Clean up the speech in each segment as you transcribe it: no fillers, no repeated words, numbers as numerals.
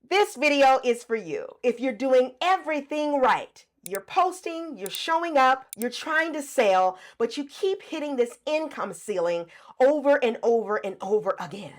This video is for you. If you're doing everything right, you're posting, you're showing up, you're trying to sell, but you keep hitting this income ceiling over and over and over again.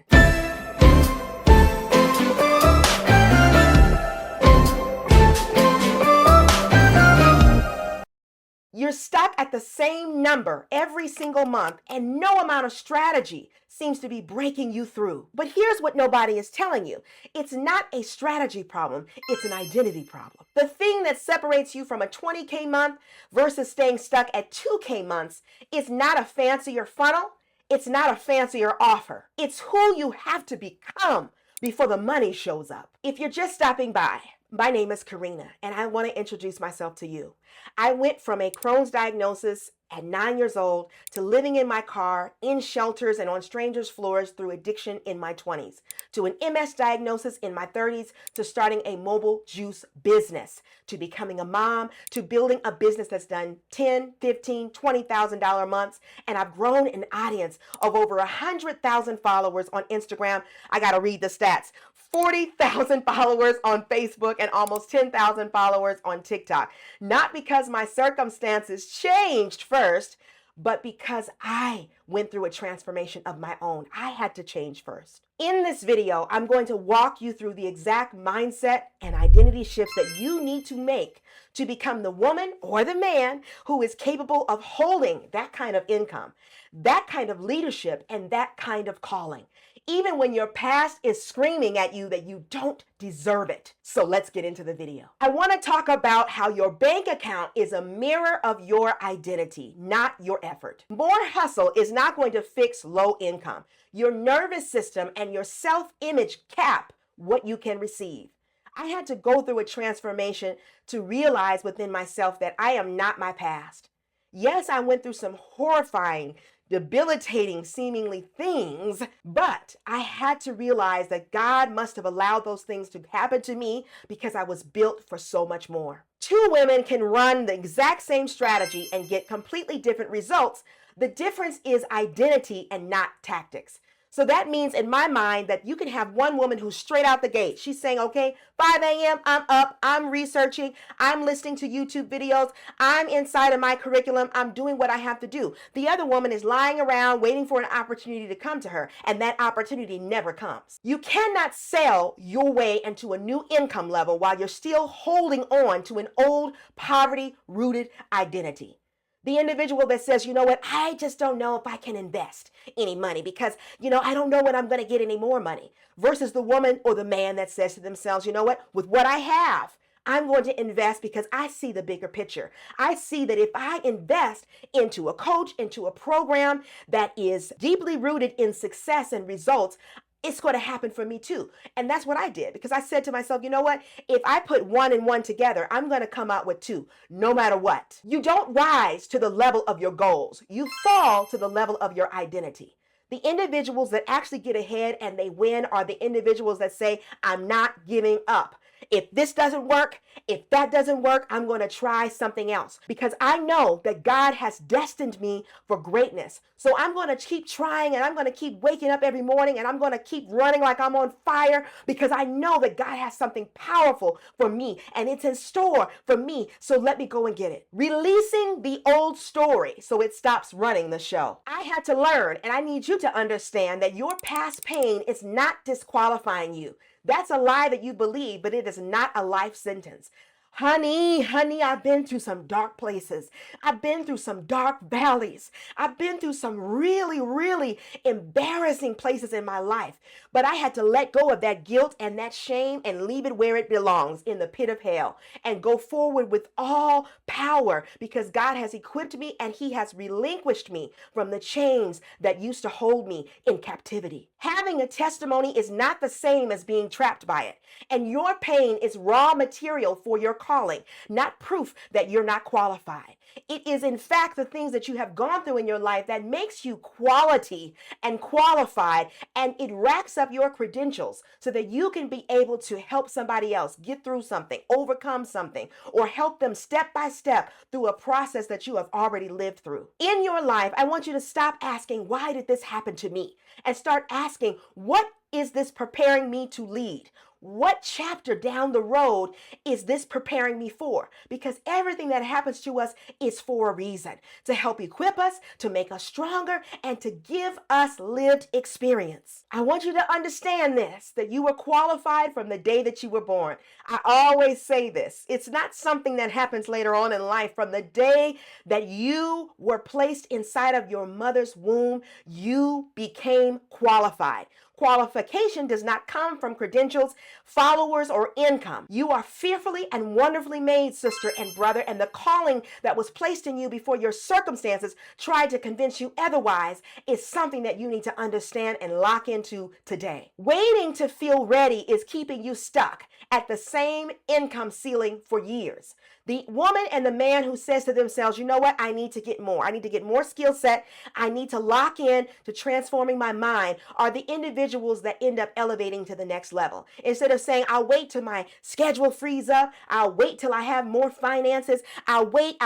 You're stuck at the same number every single month, and no amount of strategy seems to be breaking you through. But here's what nobody is telling you. It's not a strategy problem, it's an identity problem. The thing that separates you from a 20K month versus staying stuck at 2K months is not a fancier funnel, it's not a fancier offer. It's who you have to become before the money shows up. If you're just stopping by, my name is Karina, and I want to introduce myself to you. I went from a Crohn's diagnosis at 9 years old to living in my car, in shelters, and on strangers' floors through addiction in my 20s, to an MS diagnosis in my 30s, to starting a mobile juice business, to becoming a mom, to building a business that's done $10, $15, $20,000 months, and I've grown an audience of over 100,000 followers on Instagram. I gotta read the stats. 40,000 followers on Facebook and almost 10,000 followers on TikTok. Not because my circumstances changed first, but because I went through a transformation of my own. I had to change first. In this video, I'm going to walk you through the exact mindset and identity shifts that you need to make to become the woman or the man who is capable of holding that kind of income, that kind of leadership, and that kind of calling, even when your past is screaming at you that you don't deserve it. So let's get into the video. I want to talk about how your bank account is a mirror of your identity, not your effort. More hustle is not going to fix low income. Your nervous system and your self-image cap what you can receive. I had to go through a transformation to realize within myself that I am not my past. Yes, I went through some horrifying, debilitating seemingly things, but I had to realize that God must have allowed those things to happen to me because I was built for so much more. Two women can run the exact same strategy and get completely different results. The difference is identity and not tactics. So that means in my mind that you can have one woman who's straight out the gate. She's saying, okay, 5 a.m., I'm up, I'm researching, I'm listening to YouTube videos, I'm inside of my curriculum, I'm doing what I have to do. The other woman is lying around waiting for an opportunity to come to her, and that opportunity never comes. You cannot sell your way into a new income level while you're still holding on to an old poverty-rooted identity. The individual that says, you know what, I just don't know if I can invest any money because, I don't know when I'm going to get any more money. Versus the woman or the man that says to themselves, you know what, with what I have, I'm going to invest because I see the bigger picture. I see that if I invest into a coach, into a program that is deeply rooted in success and results, it's going to happen for me too. And that's what I did, because I said to myself, you know what? If I put one and one together, I'm going to come out with two, no matter what. You don't rise to the level of your goals. You fall to the level of your identity. The individuals that actually get ahead and they win are the individuals that say, I'm not giving up. If this doesn't work, if that doesn't work, I'm going to try something else, because I know that God has destined me for greatness. So I'm going to keep trying, and I'm going to keep waking up every morning, and I'm going to keep running like I'm on fire, because I know that God has something powerful for me and it's in store for me. So let me go and get it. Releasing the old story so it stops running the show. I had to learn, and I need you to understand that your past pain is not disqualifying you. That's a lie that you believe, but it is not a life sentence. Honey, I've been through some dark places. I've been through some dark valleys. I've been through some really, really embarrassing places in my life. But I had to let go of that guilt and that shame and leave it where it belongs, in the pit of hell, and go forward with all power, because God has equipped me and He has relinquished me from the chains that used to hold me in captivity. Having a testimony is not the same as being trapped by it. And your pain is raw material for your calling, not proof that you're not qualified. It is in fact the things that you have gone through in your life that makes you quality and qualified, and it racks up your credentials so that you can be able to help somebody else get through something, overcome something, or help them step by step through a process that you have already lived through. In your life, I want you to stop asking, why did this happen to me? And start asking, what is this preparing me to lead? what chapter down the road is this preparing me for? Because everything that happens to us is for a reason, to help equip us, to make us stronger, and to give us lived experience. I want you to understand this, that you were qualified from the day that you were born. I always say this. It's not something that happens later on in life. From the day that you were placed inside of your mother's womb, you became qualified. Qualification does not come from credentials, followers, or income. You are fearfully and wonderfully made, sister and brother, and the calling that was placed in you before your circumstances tried to convince you otherwise is something that you need to understand and lock into today. Waiting to feel ready is keeping you stuck at the same income ceiling for years. The woman and the man who says to themselves, you know what, I need to get more. I need to get more skill set. I need to lock in to transforming my mind are the individuals that end up elevating to the next level. Instead of saying, I'll wait till my schedule frees up. I'll wait till I have more finances. I'll wait.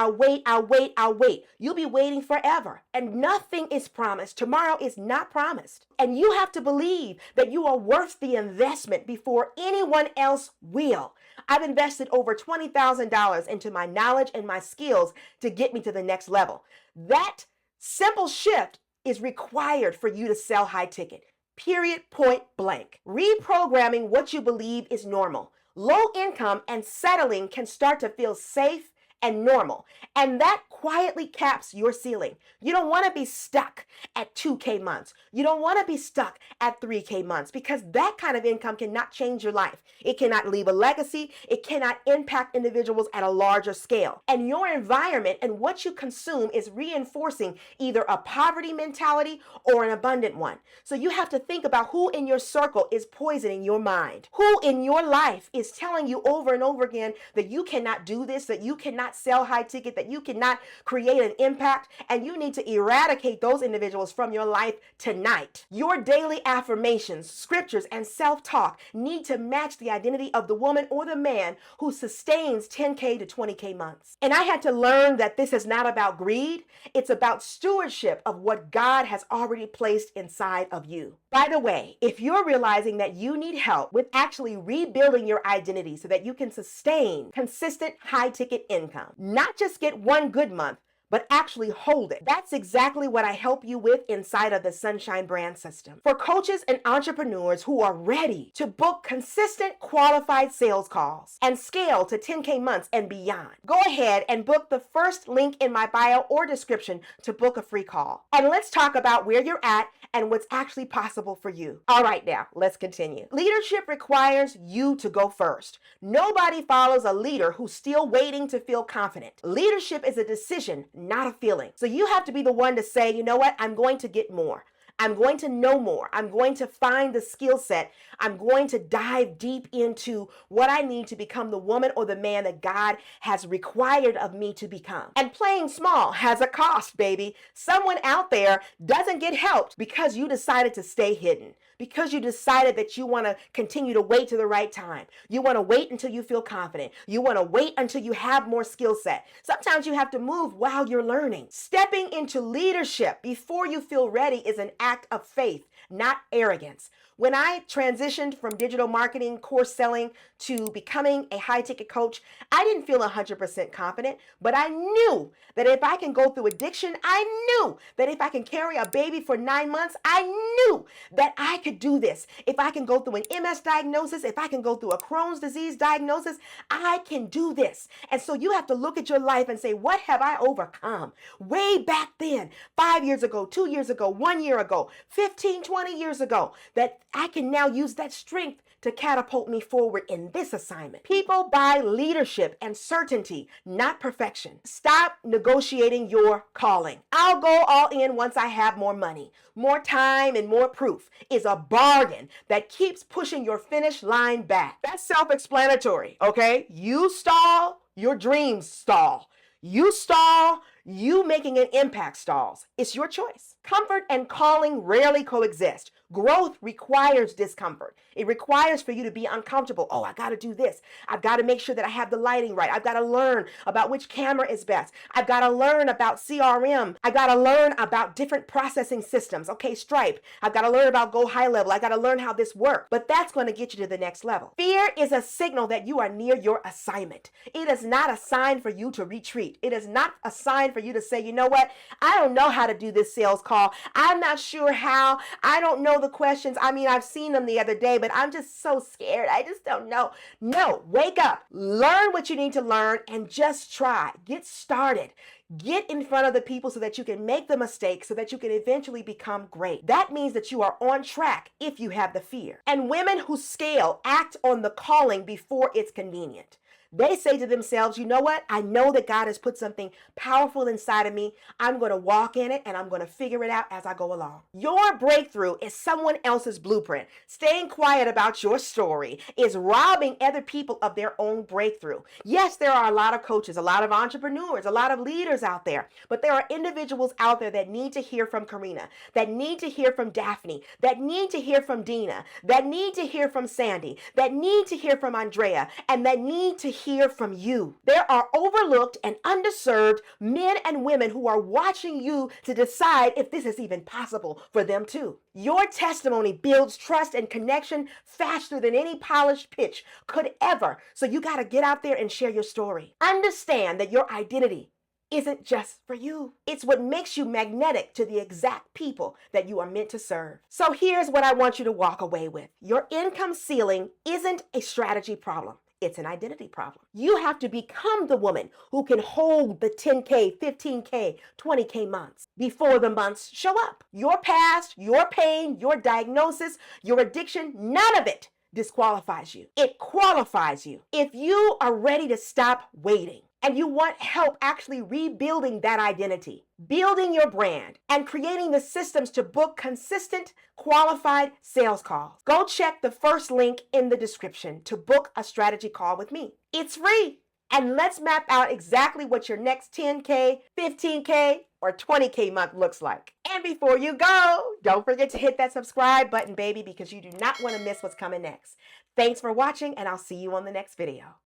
You'll be waiting forever. And nothing is promised. Tomorrow is not promised. And you have to believe that you are worth the investment before anyone else will. I've invested over $20,000 into my knowledge and my skills to get me to the next level. That simple shift is required for you to sell high ticket. Period, point blank. Reprogramming what you believe is normal. Low income and settling can start to feel safe and normal. And that quietly caps your ceiling. You don't want to be stuck at 2K months. You don't want to be stuck at 3K months because that kind of income cannot change your life. It cannot leave a legacy. It cannot impact individuals at a larger scale. And your environment and what you consume is reinforcing either a poverty mentality or an abundant one. So you have to think about who in your circle is poisoning your mind. Who in your life is telling you over and over again that you cannot do this, that you cannot sell high ticket, that you cannot create an impact, and you need to eradicate those individuals from your life tonight. Your daily affirmations, scriptures, and self-talk need to match the identity of the woman or the man who sustains 10K to 20K months. And I had to learn that this is not about greed. It's about stewardship of what God has already placed inside of you. By the way, if you're realizing that you need help with actually rebuilding your identity so that you can sustain consistent high ticket income, not just get one good month, but actually hold it. That's exactly what I help you with inside of the Sunshine Brand System. For coaches and entrepreneurs who are ready to book consistent qualified sales calls and scale to 10K months and beyond, go ahead and book the first link in my bio or description to book a free call. And let's talk about where you're at and what's actually possible for you. All right, now let's continue. Leadership requires you to go first. Nobody follows a leader who's still waiting to feel confident. Leadership is a decision, not a feeling. So you have to be the one to say, you know what, I'm going to get more. I'm going to know more. I'm going to find the skill set. I'm going to dive deep into what I need to become the woman or the man that God has required of me to become. And playing small has a cost, baby. Someone out there doesn't get helped because you decided to stay hidden, because you decided that you want to continue to wait to the right time. You want to wait until you feel confident. You want to wait until you have more skill set. Sometimes you have to move while you're learning. Stepping into leadership before you feel ready is an act of faith, not arrogance. When I transitioned from digital marketing, course selling to becoming a high ticket coach, I didn't feel 100% confident, but I knew that if I can go through addiction, I knew that if I can carry a baby for 9 months, I knew that I could do this. If I can go through an MS diagnosis, if I can go through a Crohn's disease diagnosis, I can do this. And so you have to look at your life and say, what have I overcome? Way back then, 5 years ago, 2 years ago, 1 year ago, 15, 20 years ago, that I can now use that strength to catapult me forward in this assignment. People buy leadership and certainty, not perfection. Stop negotiating your calling. I'll go all in once I have more money. More time and more proof is a bargain that keeps pushing your finish line back. That's self-explanatory, okay? You stall, your dreams stall. You stall, you making an impact stalls. It's your choice. Comfort and calling rarely coexist. Growth requires discomfort. It requires for you to be uncomfortable. Oh, I got to do this. I've got to make sure that I have the lighting right. I've got to learn about which camera is best. I've got to learn about CRM. I got to learn about different processing systems. Okay, Stripe. I've got to learn about Go High Level. I got to learn how this works. But that's going to get you to the next level. Fear is a signal that you are near your assignment. It is not a sign for you to retreat. It is not a sign for you to say, you know what? I don't know how to do this sales call. I'm not sure how. I don't know the questions. I mean, I've seen them the other day, but I'm just so scared. I just don't know. No, wake up, learn what you need to learn, and just try. Get started. Get in front of the people so that you can make the mistakes so that you can eventually become great. That means that you are on track if you have the fear. And women who scale act on the calling before it's convenient. They say to themselves, you know what? I know that God has put something powerful inside of me. I'm going to walk in it and I'm going to figure it out as I go along. Your breakthrough is someone else's blueprint. Staying quiet about your story is robbing other people of their own breakthrough. Yes, there are a lot of coaches, a lot of entrepreneurs, a lot of leaders out there, but there are individuals out there that need to hear from Karina, that need to hear from Daphne, that need to hear from Dina, that need to hear from Sandy, that need to hear from Andrea, and that need to hear from you. There are overlooked and underserved men and women who are watching you to decide if this is even possible for them too. Your testimony builds trust and connection faster than any polished pitch could ever. So you got to get out there and share your story. Understand that your identity isn't just for you. It's what makes you magnetic to the exact people that you are meant to serve. So here's what I want you to walk away with. Your income ceiling isn't a strategy problem. It's an identity problem. You have to become the woman who can hold the 10K, 15K, 20K months before the months show up. Your past, your pain, your diagnosis, your addiction, none of it disqualifies you. It qualifies you. If you are ready to stop waiting and you want help actually rebuilding that identity, building your brand, and creating the systems to book consistent, qualified sales calls, go check the first link in the description to book a strategy call with me. It's free. And let's map out exactly what your next 10K, 15K, or 20K month looks like. And before you go, don't forget to hit that subscribe button, baby, because you do not want to miss what's coming next. Thanks for watching, and I'll see you on the next video.